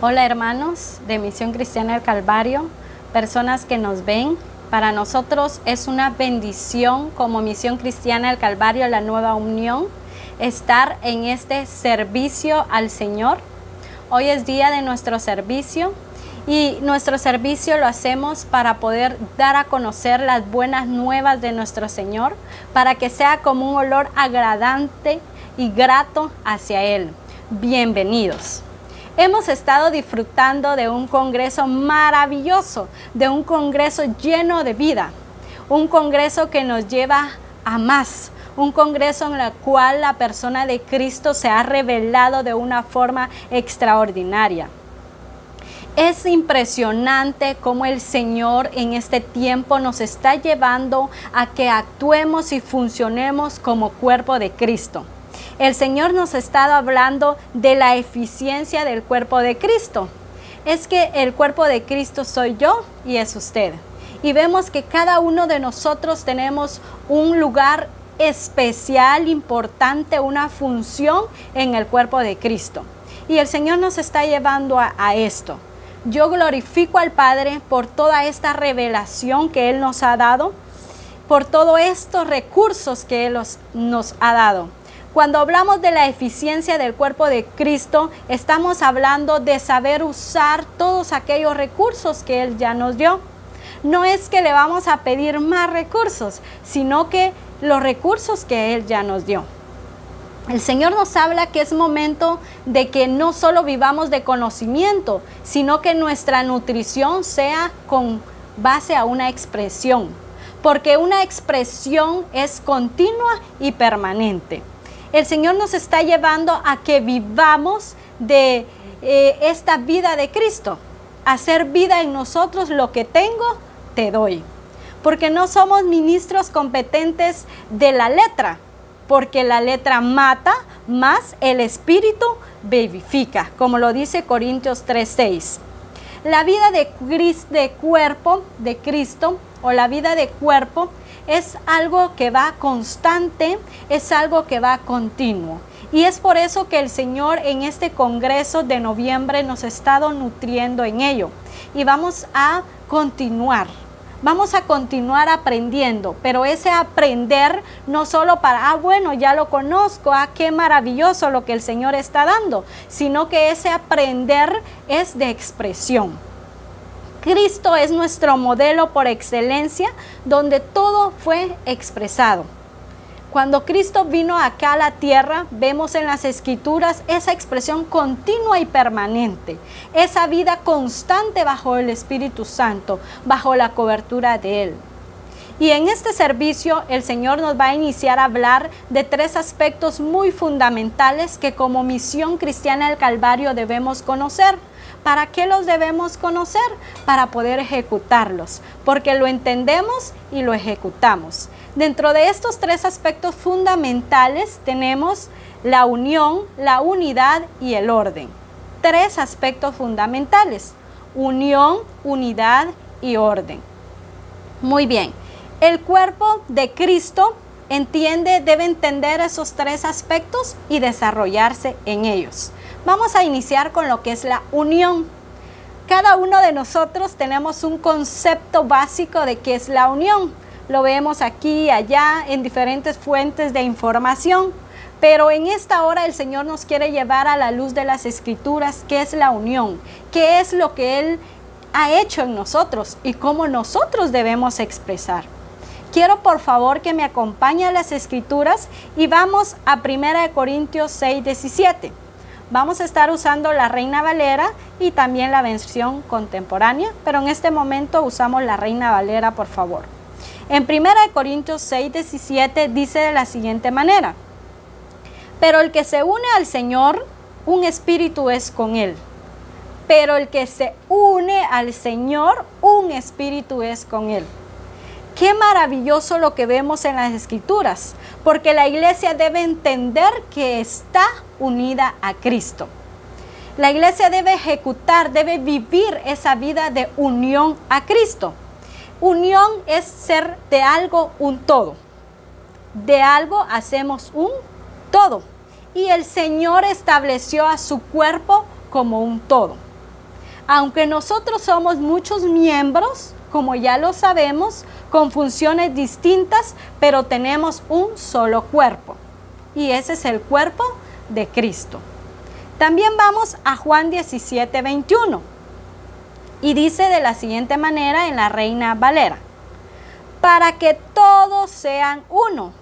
Hola hermanos de Misión Cristiana del Calvario, personas que nos ven. Para nosotros es una bendición como Misión Cristiana del Calvario, la Nueva Unión, estar en este servicio al Señor. Hoy es día de nuestro servicio y nuestro servicio lo hacemos para poder dar a conocer las buenas nuevas de nuestro Señor, para que sea como un olor agradable y grato hacia Él. Bienvenidos. Hemos estado disfrutando de un congreso maravilloso, de un congreso lleno de vida, un congreso que nos lleva a más, un congreso en el cual la persona de Cristo se ha revelado de una forma extraordinaria. Es impresionante cómo el Señor en este tiempo nos está llevando a que actuemos y funcionemos como cuerpo de Cristo. El Señor nos ha estado hablando de la eficiencia del cuerpo de Cristo. Es que el cuerpo de Cristo soy yo y es usted. Y vemos que cada uno de nosotros tenemos un lugar especial, importante, una función en el cuerpo de Cristo. Y el Señor nos está llevando a esto. Yo glorifico al Padre por toda esta revelación que Él nos ha dado, por todos estos recursos que Él nos ha dado. Cuando hablamos de la eficiencia del cuerpo de Cristo, estamos hablando de saber usar todos aquellos recursos que Él ya nos dio. No es que le vamos a pedir más recursos, sino que los recursos que Él ya nos dio. El Señor nos habla que es momento de que no solo vivamos de conocimiento, sino que nuestra nutrición sea con base a una expresión, porque una expresión es continua y permanente. El Señor nos está llevando a que vivamos de esta vida de Cristo, hacer vida en nosotros. Lo que tengo, te doy. Porque no somos ministros competentes de la letra, porque la letra mata, más el Espíritu vivifica, como lo dice Corintios 3:6. La vida de cuerpo de Cristo, o la vida de cuerpo, es algo que va constante, es algo que va continuo. Y es por eso que el Señor en este congreso de noviembre nos ha estado nutriendo en ello. Y vamos a continuar aprendiendo, pero ese aprender no solo para, bueno, ya lo conozco, qué maravilloso lo que el Señor está dando, sino que ese aprender es de expresión. Cristo es nuestro modelo por excelencia, donde todo fue expresado. Cuando Cristo vino acá a la tierra, vemos en las Escrituras esa expresión continua y permanente, esa vida constante bajo el Espíritu Santo, bajo la cobertura de Él. Y en este servicio el Señor nos va a iniciar a hablar de 3 aspectos muy fundamentales que como Misión Cristiana del Calvario debemos conocer. ¿Para qué los debemos conocer? Para poder ejecutarlos, porque lo entendemos y lo ejecutamos. Dentro de estos 3 aspectos fundamentales tenemos la unión, la unidad y el orden. 3 aspectos fundamentales: unión, unidad y orden. Muy bien, el cuerpo de Cristo debe entender esos 3 aspectos y desarrollarse en ellos. Vamos a iniciar con lo que es la unión. Cada uno de nosotros tenemos un concepto básico de qué es la unión. Lo vemos aquí y allá en diferentes fuentes de información. Pero en esta hora el Señor nos quiere llevar a la luz de las Escrituras qué es la unión, qué es lo que Él ha hecho en nosotros y cómo nosotros debemos expresar. Quiero por favor que me acompañe a las Escrituras y vamos a 1 Corintios 6:17. Vamos a estar usando la Reina Valera y también la versión contemporánea, pero en este momento usamos la Reina Valera, por favor. En 1 Corintios 6:17 dice de la siguiente manera: pero el que se une al Señor, un espíritu es con Él. Pero el que se une al Señor, un espíritu es con Él. Qué maravilloso lo que vemos en las Escrituras, porque la iglesia debe entender que está unida a Cristo. La iglesia debe ejecutar, debe vivir esa vida de unión a Cristo. Unión es ser de algo un todo. De algo hacemos un todo. Y el Señor estableció a su cuerpo como un todo. Aunque nosotros somos muchos miembros, como ya lo sabemos, con funciones distintas, pero tenemos un solo cuerpo. Y ese es el cuerpo de Cristo. También vamos a Juan 17:21. Y dice de la siguiente manera en la Reina Valera: para que todos sean uno,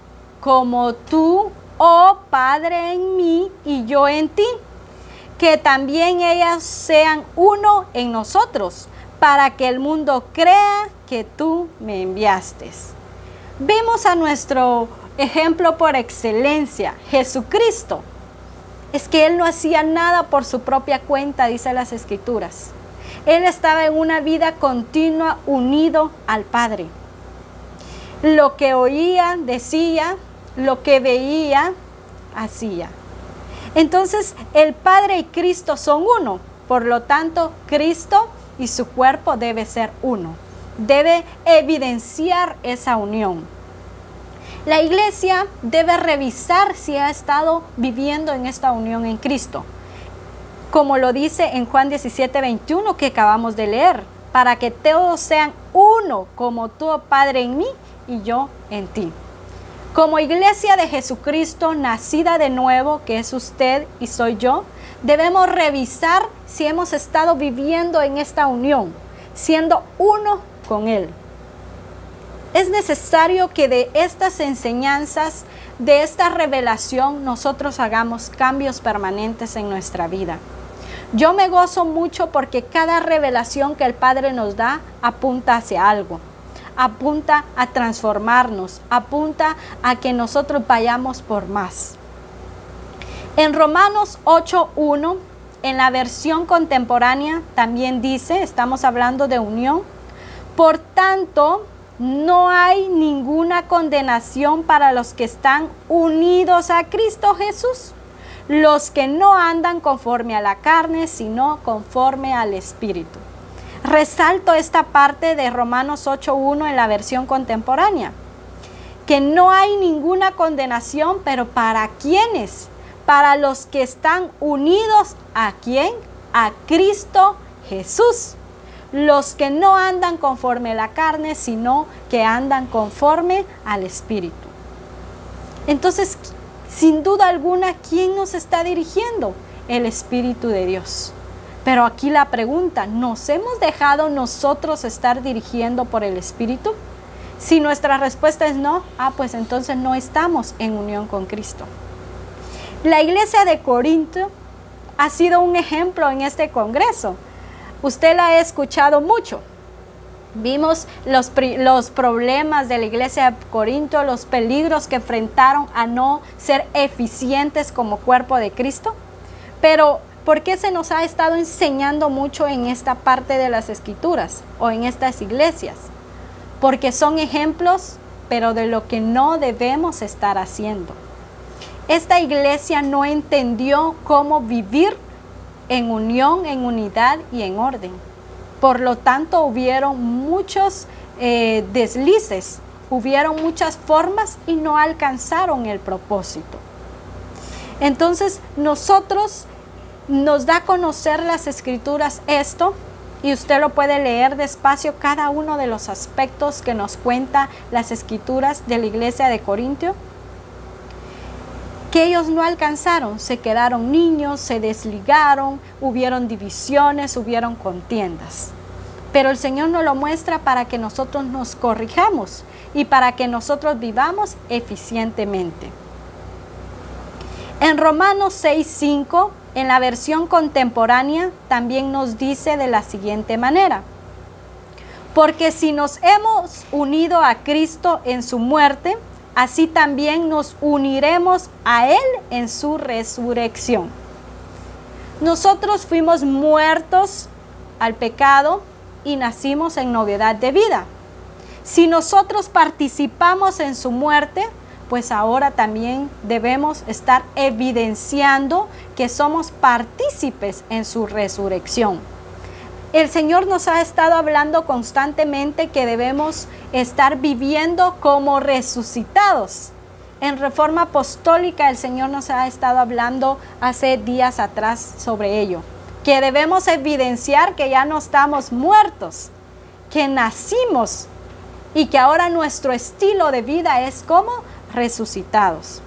como tú, oh Padre, en mí y yo en ti, que también ellas sean uno en nosotros, para que el mundo crea que tú me enviaste. Vemos a nuestro ejemplo por excelencia, Jesucristo. Es que Él no hacía nada por su propia cuenta, dice las Escrituras. Él estaba en una vida continua unido al Padre. Lo que oía, decía, lo que veía, hacía. Entonces, el Padre y Cristo son uno. Por lo tanto, Cristo y su cuerpo debe ser uno. Debe evidenciar esa unión. La iglesia debe revisar si ha estado viviendo en esta unión en Cristo. Como lo dice en Juan 17:21 que acabamos de leer, para que todos sean uno, como tú, oh Padre, en mí y yo en ti. Como iglesia de Jesucristo, nacida de nuevo, que es usted y soy yo, debemos revisar si hemos estado viviendo en esta unión, siendo uno con Él. Es necesario que de estas enseñanzas, de esta revelación, nosotros hagamos cambios permanentes en nuestra vida. Yo me gozo mucho porque cada revelación que el Padre nos da apunta hacia algo. Apunta a transformarnos, apunta a que nosotros vayamos por más. En Romanos 8:1, en la versión contemporánea, también dice, estamos hablando de unión: por tanto, no hay ninguna condenación para los que están unidos a Cristo Jesús, los que no andan conforme a la carne, sino conforme al Espíritu. Resalto esta parte de Romanos 8:1 en la versión contemporánea, que no hay ninguna condenación, pero ¿para quiénes? Para los que están unidos ¿a quién? A Cristo Jesús. Los que no andan conforme a la carne, sino que andan conforme al Espíritu. Entonces, sin duda alguna, ¿quién nos está dirigiendo? El Espíritu de Dios. Pero aquí la pregunta, ¿nos hemos dejado nosotros estar dirigiendo por el Espíritu? Si nuestra respuesta es no, pues entonces no estamos en unión con Cristo. La iglesia de Corinto ha sido un ejemplo en este congreso. Usted la ha escuchado mucho. Vimos los problemas de la iglesia de Corinto, los peligros que enfrentaron a no ser eficientes como cuerpo de Cristo. Pero, ¿por qué se nos ha estado enseñando mucho en esta parte de las Escrituras o en estas iglesias? Porque son ejemplos, pero de lo que no debemos estar haciendo. Esta iglesia no entendió cómo vivir en unión, en unidad y en orden. Por lo tanto, hubieron muchos deslices, hubieron muchas formas y no alcanzaron el propósito. Entonces, nosotros nos da a conocer las Escrituras esto, y usted lo puede leer despacio, cada uno de los aspectos que nos cuenta las Escrituras de la iglesia de Corinto, que ellos no alcanzaron, se quedaron niños, se desligaron, hubieron divisiones, hubieron contiendas. Pero el Señor nos lo muestra para que nosotros nos corrijamos y para que nosotros vivamos eficientemente. En Romanos 6:5, en la versión contemporánea, también nos dice de la siguiente manera: porque si nos hemos unido a Cristo en su muerte, así también nos uniremos a Él en su resurrección. Nosotros fuimos muertos al pecado y nacimos en novedad de vida. Si nosotros participamos en su muerte, pues ahora también debemos estar evidenciando que somos partícipes en su resurrección. El Señor nos ha estado hablando constantemente que debemos estar viviendo como resucitados. En Reforma Apostólica el Señor nos ha estado hablando hace días atrás sobre ello, que debemos evidenciar que ya no estamos muertos, que nacimos y que ahora nuestro estilo de vida es como resucitados.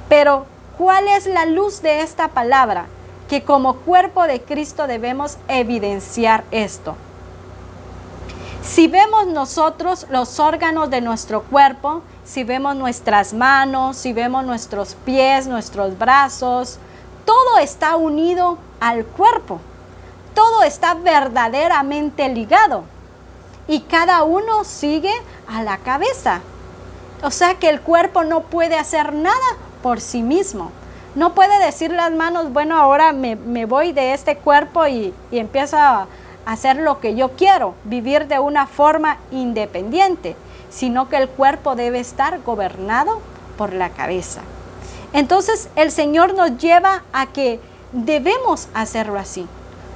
Pero, ¿cuál es la luz de esta palabra? Que como cuerpo de Cristo debemos evidenciar esto. Si vemos nosotros los órganos de nuestro cuerpo, si vemos nuestras manos, si vemos nuestros pies, nuestros brazos, todo está unido al cuerpo. Todo está verdaderamente ligado. Y cada uno sigue a la cabeza. O sea que el cuerpo no puede hacer nada por sí mismo. No puede decir las manos, bueno, ahora me voy de este cuerpo y empiezo a hacer lo que yo quiero, vivir de una forma independiente, sino que el cuerpo debe estar gobernado por la cabeza. Entonces el Señor nos lleva a que debemos hacerlo así,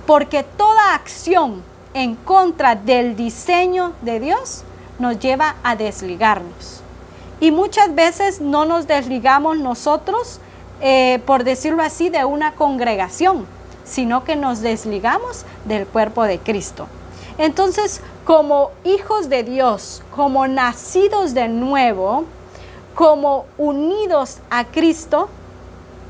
porque toda acción en contra del diseño de Dios nos lleva a desligarnos. Y muchas veces no nos desligamos nosotros, por decirlo así, de una congregación, sino que nos desligamos del cuerpo de Cristo. Entonces, como hijos de Dios, como nacidos de nuevo, como unidos a Cristo,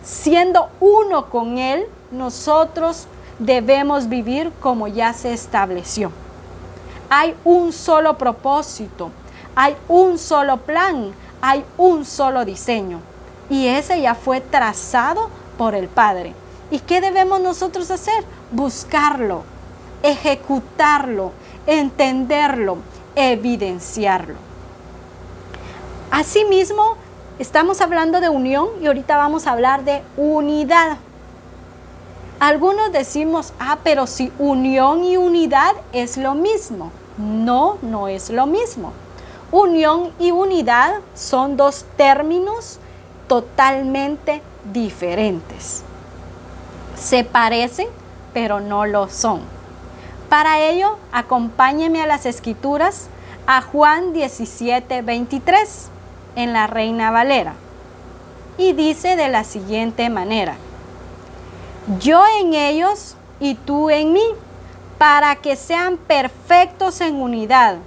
siendo uno con Él, nosotros debemos vivir como ya se estableció. Hay un solo propósito, hay un solo plan, hay un solo diseño. Y ese ya fue trazado por el Padre. ¿Y qué debemos nosotros hacer? Buscarlo, ejecutarlo, entenderlo, evidenciarlo. Asimismo, estamos hablando de unión y ahorita vamos a hablar de unidad. Algunos decimos, pero si unión y unidad es lo mismo. No, no es lo mismo. Unión y unidad son dos términos totalmente diferentes. Se parecen, pero no lo son. Para ello, acompáñeme a las Escrituras, a Juan 17:23, en la Reina Valera. Y dice de la siguiente manera: yo en ellos y tú en mí, para que sean perfectos en unidad,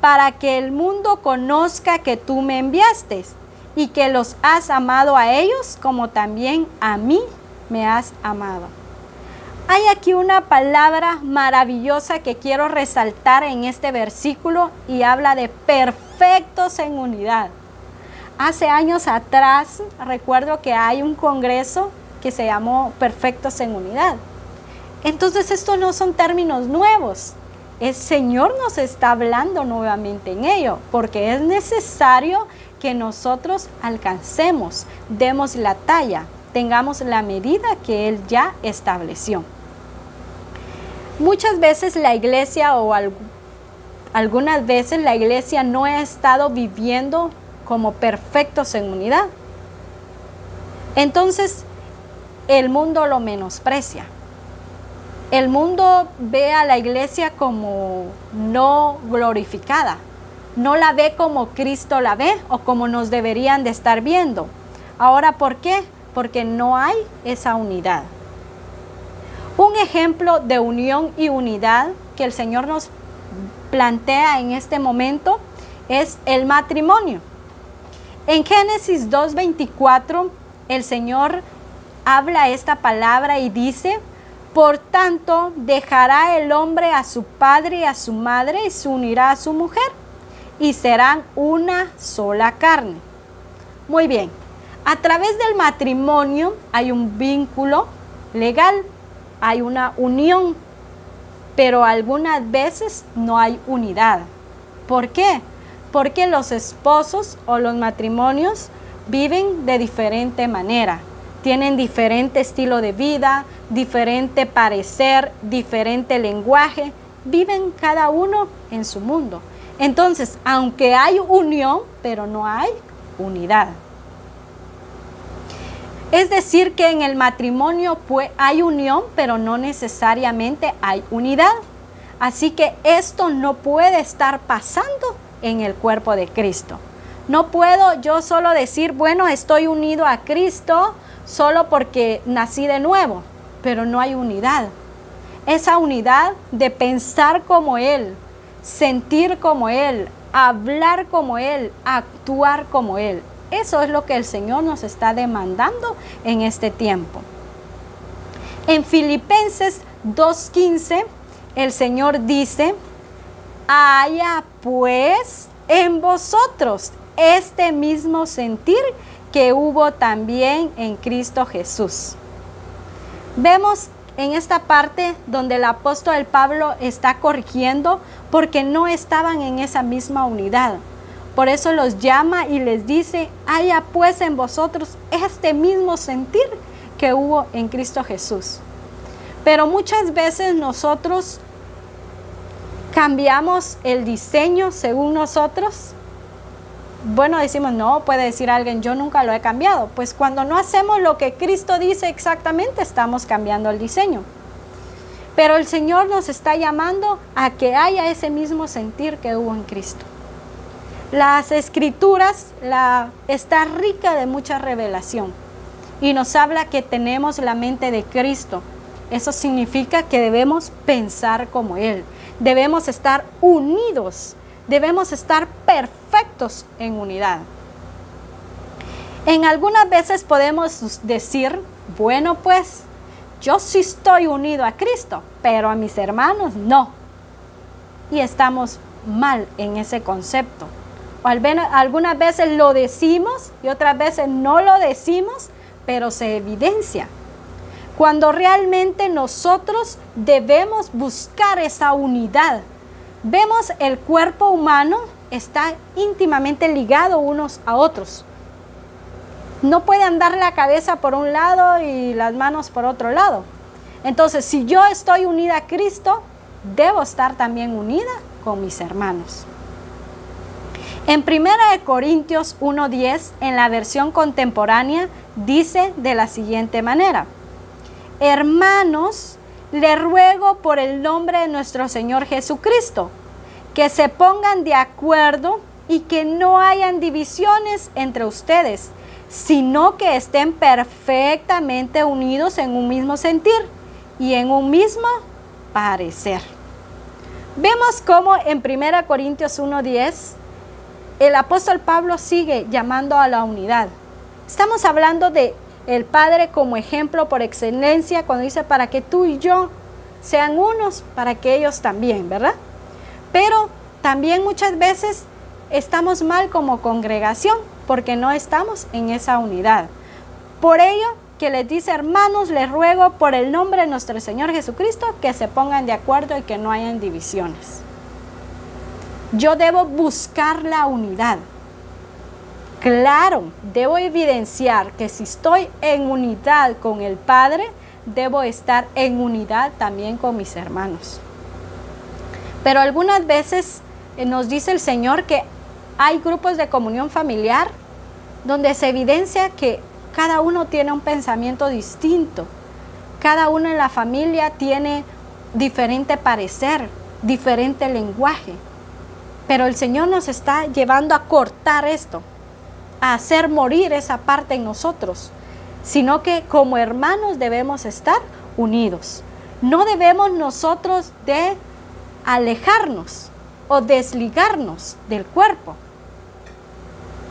para que el mundo conozca que tú me enviaste y que los has amado a ellos como también a mí me has amado. Hay aquí una palabra maravillosa que quiero resaltar en este versículo y habla de perfectos en unidad. Hace años atrás recuerdo que hay un congreso que se llamó Perfectos en Unidad. Entonces estos no son términos nuevos. El Señor nos está hablando nuevamente en ello, porque es necesario que nosotros alcancemos, demos la talla, tengamos la medida que Él ya estableció. Muchas veces la iglesia o algunas veces la iglesia no ha estado viviendo como perfectos en unidad. Entonces el mundo lo menosprecia. El mundo ve a la iglesia como no glorificada. No la ve como Cristo la ve o como nos deberían de estar viendo. Ahora, ¿por qué? Porque no hay esa unidad. Un ejemplo de unión y unidad que el Señor nos plantea en este momento es el matrimonio. En Génesis 2:24, el Señor habla esta palabra y dice: por tanto, dejará el hombre a su padre y a su madre y se unirá a su mujer, y serán una sola carne. Muy bien, a través del matrimonio hay un vínculo legal, hay una unión, pero algunas veces no hay unidad. ¿Por qué? Porque los esposos o los matrimonios viven de diferente manera. Tienen diferente estilo de vida, diferente parecer, diferente lenguaje. Viven cada uno en su mundo. Entonces, aunque hay unión, pero no hay unidad. Es decir, que en el matrimonio hay unión, pero no necesariamente hay unidad. Así que esto no puede estar pasando en el cuerpo de Cristo. No puedo yo solo decir, bueno, estoy unido a Cristo solo porque nací de nuevo, pero no hay unidad. Esa unidad de pensar como Él, sentir como Él, hablar como Él, actuar como Él. Eso es lo que el Señor nos está demandando en este tiempo. En Filipenses 2:15, el Señor dice: haya pues en vosotros este mismo sentir que hubo también en Cristo Jesús. Vemos en esta parte donde el apóstol Pablo está corrigiendo porque no estaban en esa misma unidad. Por eso los llama y les dice: haya pues en vosotros este mismo sentir que hubo en Cristo Jesús. Pero muchas veces nosotros cambiamos el diseño según nosotros. Bueno, decimos, no, puede decir alguien, yo nunca lo he cambiado. Pues cuando no hacemos lo que Cristo dice exactamente, estamos cambiando el diseño. Pero el Señor nos está llamando a que haya ese mismo sentir que hubo en Cristo. Las Escrituras está rica de mucha revelación y nos habla que tenemos la mente de Cristo. Eso significa que debemos pensar como Él. Debemos estar unidos. Debemos estar perfectos en unidad. En algunas veces podemos decir, bueno, pues yo sí estoy unido a Cristo, pero a mis hermanos no. Y estamos mal en ese concepto. O algunas veces lo decimos y otras veces no lo decimos, pero se evidencia. Cuando realmente nosotros debemos buscar esa unidad. Vemos el cuerpo humano está íntimamente ligado unos a otros. No puede andar la cabeza por un lado y las manos por otro lado. Entonces, si yo estoy unida a Cristo, debo estar también unida con mis hermanos. En 1 Corintios 1:10, en la versión contemporánea, dice de la siguiente manera: hermanos, le ruego por el nombre de nuestro Señor Jesucristo, que se pongan de acuerdo y que no hayan divisiones entre ustedes, sino que estén perfectamente unidos en un mismo sentir y en un mismo parecer. Vemos cómo en 1 Corintios 1:10 el apóstol Pablo sigue llamando a la unidad. Estamos hablando de el Padre como ejemplo por excelencia cuando dice para que tú y yo sean unos, para que ellos también, ¿verdad? Pero también muchas veces estamos mal como congregación porque no estamos en esa unidad. Por ello que les dice: hermanos, les ruego por el nombre de nuestro Señor Jesucristo que se pongan de acuerdo y que no hayan divisiones. Yo debo buscar la unidad. Claro, debo evidenciar que si estoy en unidad con el Padre, debo estar en unidad también con mis hermanos. Pero algunas veces nos dice el Señor que hay grupos de comunión familiar donde se evidencia que cada uno tiene un pensamiento distinto. Cada uno en la familia tiene diferente parecer, diferente lenguaje. Pero el Señor nos está llevando a cortar esto, a hacer morir esa parte en nosotros, sino que como hermanos debemos estar unidos. No debemos nosotros de alejarnos o desligarnos del cuerpo.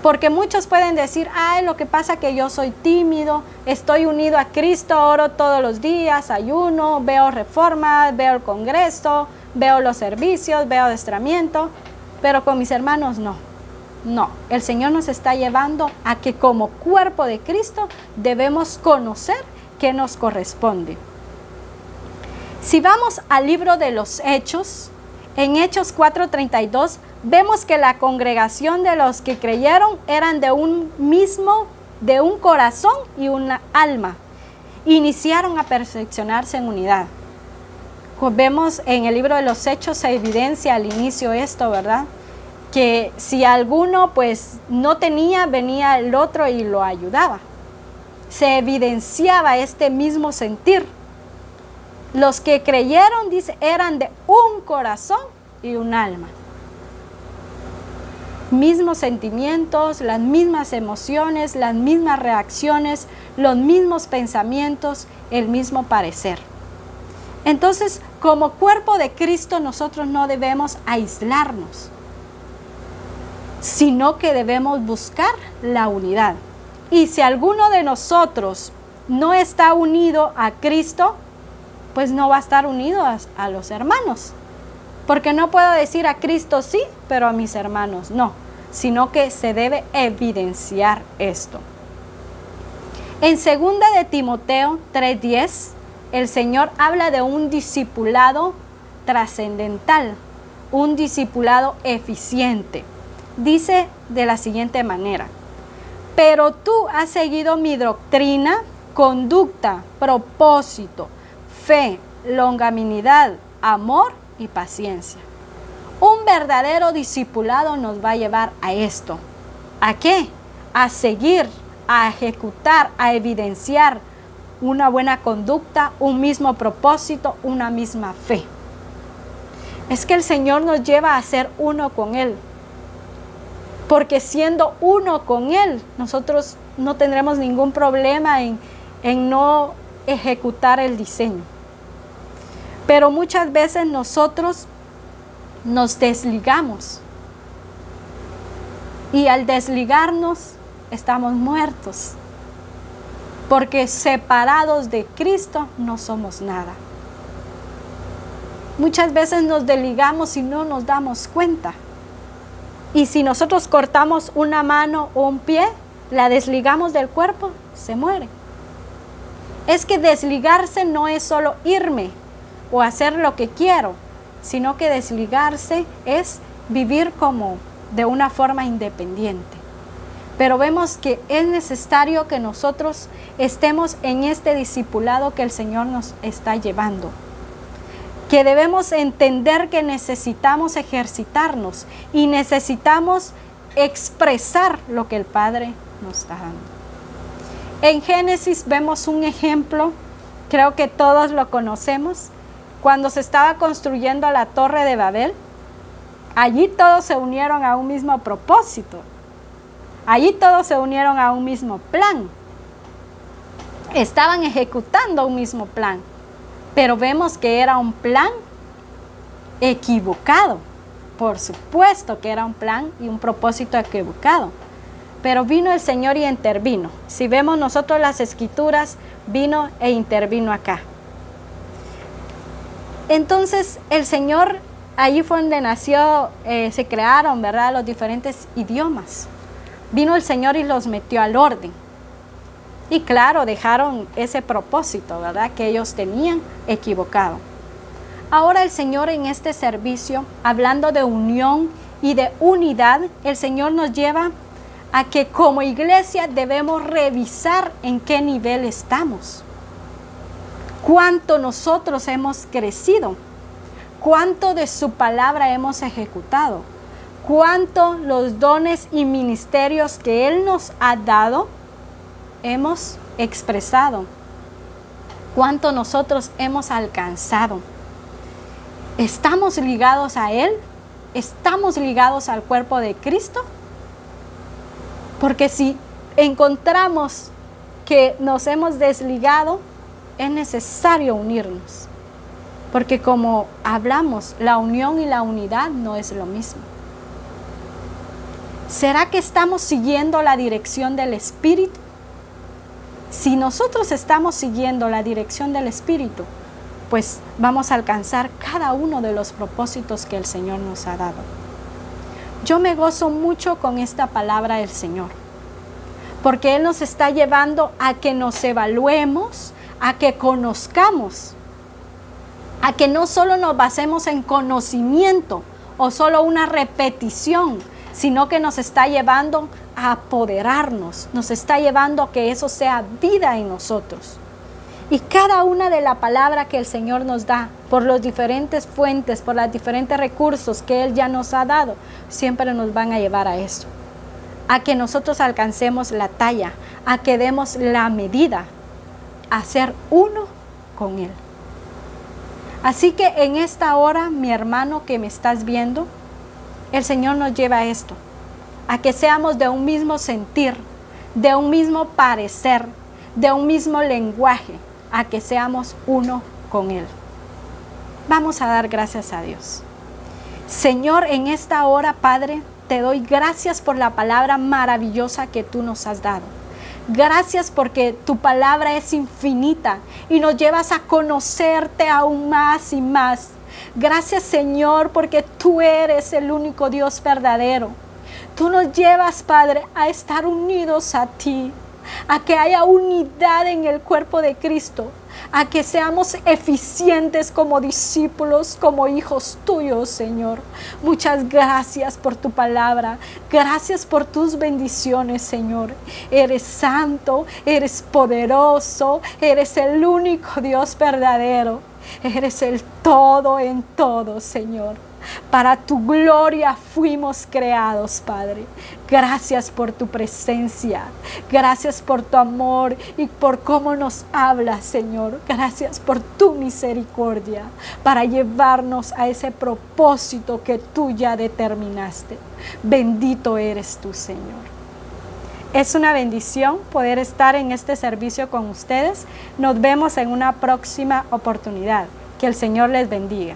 Porque muchos pueden decir: ay, lo que pasa es que yo soy tímido, estoy unido a Cristo, oro todos los días, ayuno, veo reformas, veo el congreso, veo los servicios, veo adiestramiento, pero con mis hermanos no. No, el Señor nos está llevando a que como cuerpo de Cristo debemos conocer qué nos corresponde. Si vamos al libro de los Hechos, en Hechos 4:32, vemos que la congregación de los que creyeron eran de un corazón y una alma. Iniciaron a perfeccionarse en unidad. Vemos en el libro de los Hechos, se evidencia al inicio esto, ¿verdad? Que si alguno pues no tenía, venía el otro y lo ayudaba. Se evidenciaba este mismo sentir. Los que creyeron, dice, eran de un corazón y un alma. mismos sentimientos, las mismas emociones, las mismas reacciones, los mismos pensamientos, el mismo parecer. Entonces, como cuerpo de Cristo, nosotros no debemos aislarnos, sino que debemos buscar la unidad. Y si alguno de nosotros no está unido a Cristo, pues no va a estar unido a los hermanos. Porque no puedo decir a Cristo sí, pero a mis hermanos no, sino que se debe evidenciar esto. En 2 de Timoteo 3:10, el Señor habla de un discipulado trascendental, un discipulado eficiente. Dice de la siguiente manera: pero tú has seguido mi doctrina, conducta, propósito, fe, longanimidad, amor y paciencia. Un verdadero discipulado nos va a llevar a esto. ¿A qué? A seguir, a ejecutar, a evidenciar una buena conducta, un mismo propósito, una misma fe. Es que el Señor nos lleva a ser uno con Él. Porque siendo uno con Él, nosotros no tendremos ningún problema en no ejecutar el diseño. Pero muchas veces nosotros nos desligamos. Y al desligarnos, estamos muertos. Porque separados de Cristo no somos nada. Muchas veces nos desligamos y no nos damos cuenta. Y si nosotros cortamos una mano o un pie, la desligamos del cuerpo, se muere. Es que desligarse no es solo irme o hacer lo que quiero, sino que desligarse es vivir como de una forma independiente. Pero vemos que es necesario que nosotros estemos en este discipulado que el Señor nos está llevando. Que debemos entender que necesitamos ejercitarnos y necesitamos expresar lo que el Padre nos está dando. En Génesis vemos un ejemplo, creo que todos lo conocemos, cuando se estaba construyendo la Torre de Babel. Allí todos se unieron a un mismo propósito. Allí todos se unieron a un mismo plan. Estaban ejecutando un mismo plan. Pero vemos que era un plan equivocado. Por supuesto que era un plan y un propósito equivocado. Pero vino el Señor y intervino. Si vemos nosotros las Escrituras, vino e intervino acá. Entonces el Señor, allí fue donde nació, se crearon, ¿verdad?, los diferentes idiomas. Vino el Señor y los metió al orden. Y claro, dejaron ese propósito, ¿verdad?, que ellos tenían equivocado. Ahora el Señor en este servicio, hablando de unión y de unidad, el Señor nos lleva a que como iglesia debemos revisar en qué nivel estamos. Cuánto nosotros hemos crecido, cuánto de su palabra hemos ejecutado, cuánto los dones y ministerios que Él nos ha dado hemos expresado, cuánto nosotros hemos alcanzado. ¿Estamos ligados a Él? ¿Estamos ligados al cuerpo de Cristo? Porque si encontramos que nos hemos desligado, es necesario unirnos. Porque como hablamos, la unión y la unidad no es lo mismo. ¿Será que estamos siguiendo la dirección del Espíritu? Si nosotros estamos siguiendo la dirección del Espíritu, pues vamos a alcanzar cada uno de los propósitos que el Señor nos ha dado. Yo me gozo mucho con esta palabra del Señor, porque Él nos está llevando a que nos evaluemos, a que conozcamos, a que no solo nos basemos en conocimiento o solo una repetición, sino que nos está llevando a apoderarnos, nos está llevando a que eso sea vida en nosotros. Y cada una de la palabra que el Señor nos da, por las diferentes fuentes, por los diferentes recursos que Él ya nos ha dado, siempre nos van a llevar a eso. A que nosotros alcancemos la talla, a que demos la medida, a ser uno con Él. Así que en esta hora, mi hermano que me estás viendo, el Señor nos lleva a esto, a que seamos de un mismo sentir, de un mismo parecer, de un mismo lenguaje, a que seamos uno con Él. Vamos a dar gracias a Dios. Señor, en esta hora, Padre, te doy gracias por la palabra maravillosa que tú nos has dado. Gracias porque tu palabra es infinita y nos llevas a conocerte aún más y más. Gracias, Señor, porque tú eres el único Dios verdadero. Tú nos llevas, Padre, a estar unidos a ti, a que haya unidad en el cuerpo de Cristo, a que seamos eficientes como discípulos, como hijos tuyos, Señor. Muchas gracias por tu palabra. Gracias por tus bendiciones, Señor. Eres santo, eres poderoso, eres el único Dios verdadero. Eres el todo en todo, Señor. Para tu gloria fuimos creados, Padre. Gracias por tu presencia. Gracias por tu amor y por cómo nos hablas, Señor. Gracias por tu misericordia para llevarnos a ese propósito que tú ya determinaste. Bendito eres tú, Señor. Es una bendición poder estar en este servicio con ustedes. Nos vemos en una próxima oportunidad. Que el Señor les bendiga.